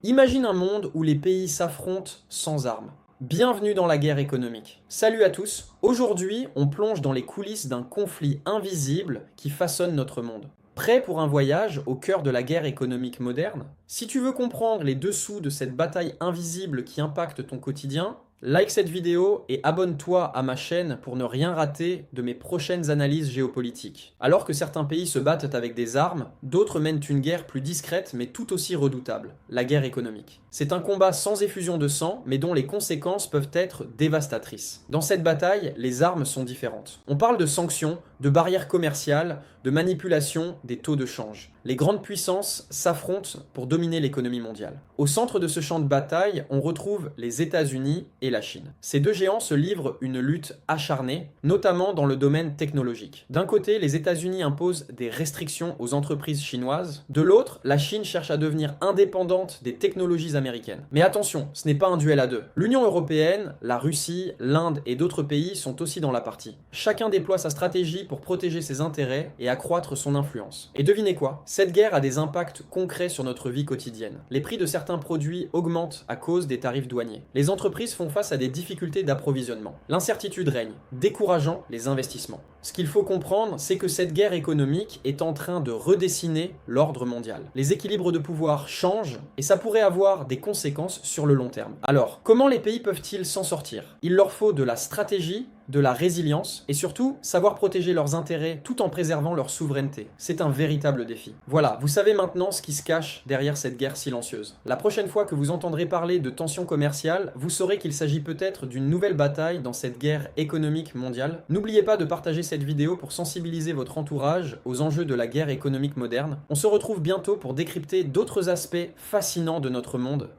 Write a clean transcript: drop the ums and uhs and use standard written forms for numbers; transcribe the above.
Imagine un monde où les pays s'affrontent sans armes. Bienvenue dans la guerre économique. Salut à tous, aujourd'hui on plonge dans les coulisses d'un conflit invisible qui façonne notre monde. Prêt pour un voyage au cœur de la guerre économique moderne? Si tu veux comprendre les dessous de cette bataille invisible qui impacte ton quotidien, like cette vidéo et abonne-toi à ma chaîne pour ne rien rater de mes prochaines analyses géopolitiques. Alors que certains pays se battent avec des armes, d'autres mènent une guerre plus discrète mais tout aussi redoutable, la guerre économique. C'est un combat sans effusion de sang mais dont les conséquences peuvent être dévastatrices. Dans cette bataille, les armes sont différentes. On parle de sanctions, de barrières commerciales, de manipulation des taux de change. Les grandes puissances s'affrontent pour dominer l'économie mondiale. Au centre de ce champ de bataille, on retrouve les États-Unis et la Chine. Ces deux géants se livrent une lutte acharnée, notamment dans le domaine technologique. D'un côté, les États-Unis imposent des restrictions aux entreprises chinoises. De l'autre, la Chine cherche à devenir indépendante des technologies américaines. Mais attention, ce n'est pas un duel à deux. L'Union européenne, la Russie, l'Inde et d'autres pays sont aussi dans la partie. Chacun déploie sa stratégie pour protéger ses intérêts et accroître son influence. Et devinez quoi? Cette guerre a des impacts concrets sur notre vie quotidienne. Les prix de certains produits augmentent à cause des tarifs douaniers. Les entreprises font face à des difficultés d'approvisionnement. L'incertitude règne, décourageant les investissements. Ce qu'il faut comprendre, c'est que cette guerre économique est en train de redessiner l'ordre mondial. Les équilibres de pouvoir changent et ça pourrait avoir des conséquences sur le long terme. Alors, comment les pays peuvent-ils s'en sortir? Il leur faut de la stratégie, de la résilience et surtout savoir protéger leurs intérêts tout en préservant leur souveraineté. C'est un véritable défi. Voilà, vous savez maintenant ce qui se cache derrière cette guerre silencieuse. La prochaine fois que vous entendrez parler de tensions commerciales, vous saurez qu'il s'agit peut-être d'une nouvelle bataille dans cette guerre économique mondiale. N'oubliez pas de partager cette vidéo pour sensibiliser votre entourage aux enjeux de la guerre économique moderne. On se retrouve bientôt pour décrypter d'autres aspects fascinants de notre monde.